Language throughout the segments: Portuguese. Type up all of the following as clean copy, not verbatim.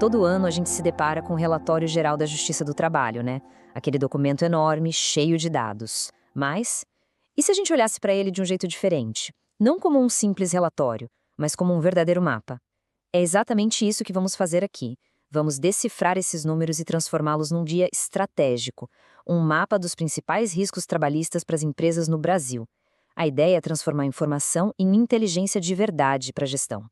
Todo ano a gente se depara com o Relatório Geral da Justiça do Trabalho, né? Aquele documento enorme, cheio de dados. Mas, e se a gente olhasse para ele de um jeito diferente? Não como um simples relatório, mas como um verdadeiro mapa. É exatamente isso que vamos fazer aqui. Vamos decifrar esses números e transformá-los num guia estratégico, um mapa dos principais riscos trabalhistas para as empresas no Brasil. A ideia é transformar a informação em inteligência de verdade para a gestão.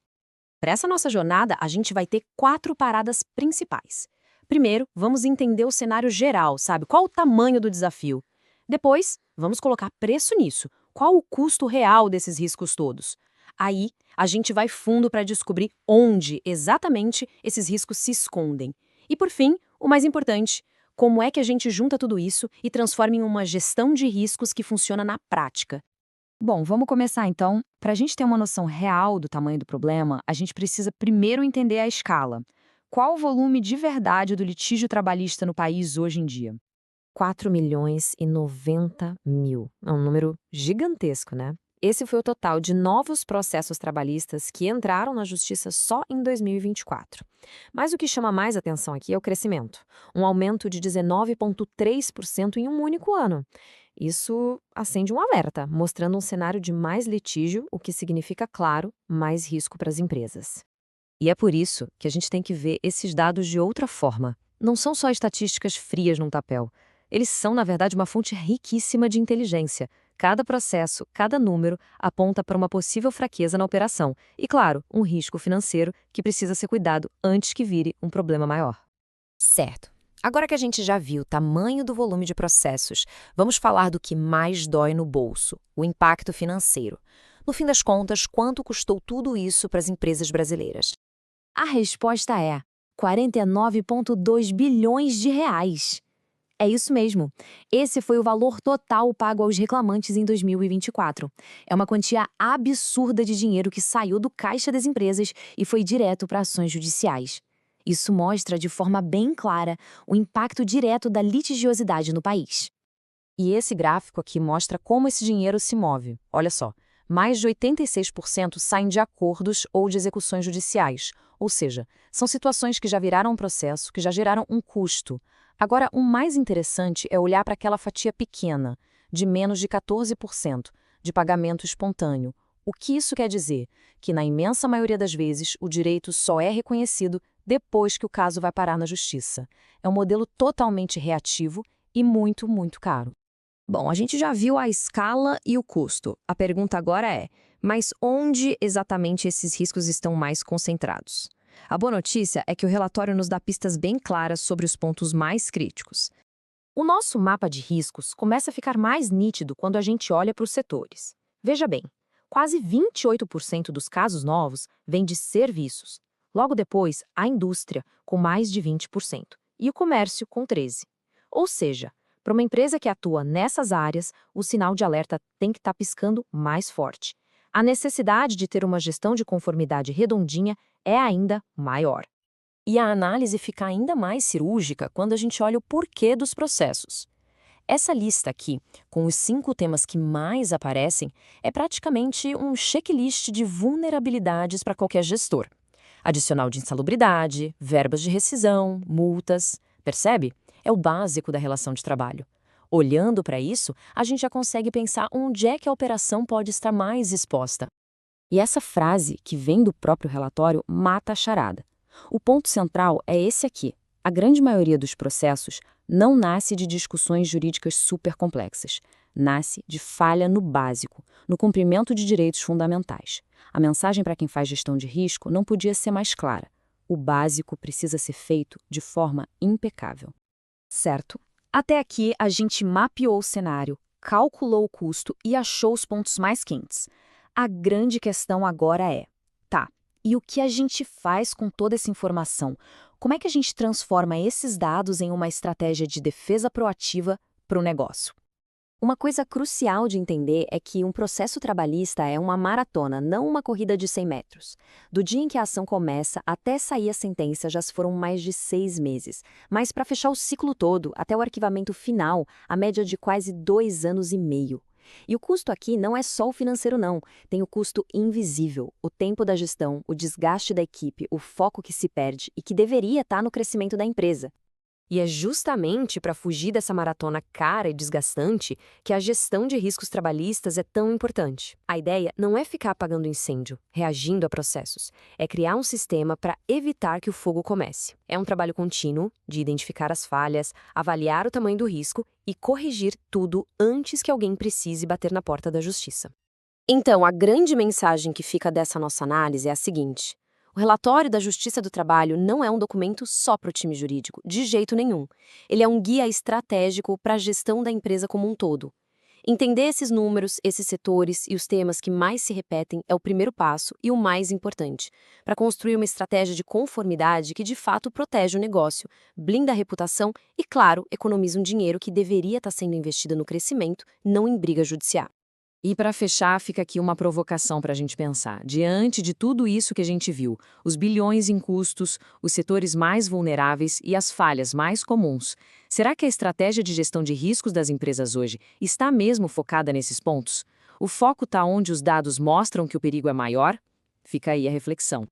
Para essa nossa jornada, a gente vai ter 4 paradas principais. Primeiro, vamos entender o cenário geral, sabe? Qual o tamanho do desafio? Depois, vamos colocar preço nisso. Qual o custo real desses riscos todos? Aí, a gente vai fundo para descobrir onde exatamente esses riscos se escondem. E por fim, o mais importante, como é que a gente junta tudo isso e transforma em uma gestão de riscos que funciona na prática? Bom, vamos começar então. Para a gente ter uma noção real do tamanho do problema, a gente precisa primeiro entender a escala. Qual o volume de verdade do litígio trabalhista no país hoje em dia? 4.090.000. É um número gigantesco, né? Esse foi o total de novos processos trabalhistas que entraram na justiça só em 2024. Mas o que chama mais atenção aqui é o crescimento, um aumento de 19,3% em um único ano. Isso acende um alerta, mostrando um cenário de mais litígio, o que significa, claro, mais risco para as empresas. E é por isso que a gente tem que ver esses dados de outra forma. Não são só estatísticas frias num papel. Eles são, na verdade, uma fonte riquíssima de inteligência. Cada processo, cada número, aponta para uma possível fraqueza na operação e, claro, um risco financeiro que precisa ser cuidado antes que vire um problema maior. Certo. Agora que a gente já viu o tamanho do volume de processos, vamos falar do que mais dói no bolso, o impacto financeiro. No fim das contas, quanto custou tudo isso para as empresas brasileiras? A resposta é 49,2 bilhões de reais. É isso mesmo. Esse foi o valor total pago aos reclamantes em 2024. É uma quantia absurda de dinheiro que saiu do caixa das empresas e foi direto para ações judiciais. Isso mostra de forma bem clara o impacto direto da litigiosidade no país. E esse gráfico aqui mostra como esse dinheiro se move. Olha só, mais de 86% saem de acordos ou de execuções judiciais, ou seja, são situações que já viraram um processo, que já geraram um custo. Agora, o mais interessante é olhar para aquela fatia pequena, de menos de 14%, de pagamento espontâneo. O que isso quer dizer? Que, na imensa maioria das vezes, o direito só é reconhecido depois que o caso vai parar na justiça. É um modelo totalmente reativo e muito, muito caro. Bom, a gente já viu a escala e o custo. A pergunta agora é, mas onde exatamente esses riscos estão mais concentrados? A boa notícia é que o relatório nos dá pistas bem claras sobre os pontos mais críticos. O nosso mapa de riscos começa a ficar mais nítido quando a gente olha para os setores. Veja bem, quase 28% dos casos novos vêm de serviços. Logo depois, a indústria, com mais de 20%, e o comércio, com 13%. Ou seja, para uma empresa que atua nessas áreas, o sinal de alerta tem que estar piscando mais forte. A necessidade de ter uma gestão de conformidade redondinha é ainda maior. E a análise fica ainda mais cirúrgica quando a gente olha o porquê dos processos. Essa lista aqui, com os 5 temas que mais aparecem, é praticamente um checklist de vulnerabilidades para qualquer gestor. Adicional de insalubridade, verbas de rescisão, multas. Percebe? É o básico da relação de trabalho. Olhando para isso, a gente já consegue pensar onde é que a operação pode estar mais exposta. E essa frase, que vem do próprio relatório, mata a charada. O ponto central é esse aqui. A grande maioria dos processos não nasce de discussões jurídicas super complexas. Nasce de falha no básico, no cumprimento de direitos fundamentais. A mensagem para quem faz gestão de risco não podia ser mais clara. O básico precisa ser feito de forma impecável. Certo? Até aqui a gente mapeou o cenário, calculou o custo e achou os pontos mais quentes. A grande questão agora é, tá, e o que a gente faz com toda essa informação? Como é que a gente transforma esses dados em uma estratégia de defesa proativa para o negócio? Uma coisa crucial de entender é que um processo trabalhista é uma maratona, não uma corrida de 100 metros. Do dia em que a ação começa até sair a sentença já se foram mais de 6 meses. Mas para fechar o ciclo todo, até o arquivamento final, a média de quase 2 anos e meio. E o custo aqui não é só o financeiro, não. Tem o custo invisível, o tempo da gestão, o desgaste da equipe, o foco que se perde e que deveria estar no crescimento da empresa. E é justamente para fugir dessa maratona cara e desgastante que a gestão de riscos trabalhistas é tão importante. A ideia não é ficar apagando incêndio, reagindo a processos. É criar um sistema para evitar que o fogo comece. É um trabalho contínuo de identificar as falhas, avaliar o tamanho do risco e corrigir tudo antes que alguém precise bater na porta da justiça. Então, a grande mensagem que fica dessa nossa análise é a seguinte: o relatório da Justiça do Trabalho não é um documento só para o time jurídico, de jeito nenhum. Ele é um guia estratégico para a gestão da empresa como um todo. Entender esses números, esses setores e os temas que mais se repetem é o primeiro passo e o mais importante, para construir uma estratégia de conformidade que de fato protege o negócio, blinda a reputação e, claro, economiza um dinheiro que deveria estar sendo investido no crescimento, não em briga judicial. E para fechar, fica aqui uma provocação para a gente pensar. Diante de tudo isso que a gente viu, os bilhões em custos, os setores mais vulneráveis e as falhas mais comuns, será que a estratégia de gestão de riscos das empresas hoje está mesmo focada nesses pontos? O foco está onde os dados mostram que o perigo é maior? Fica aí a reflexão.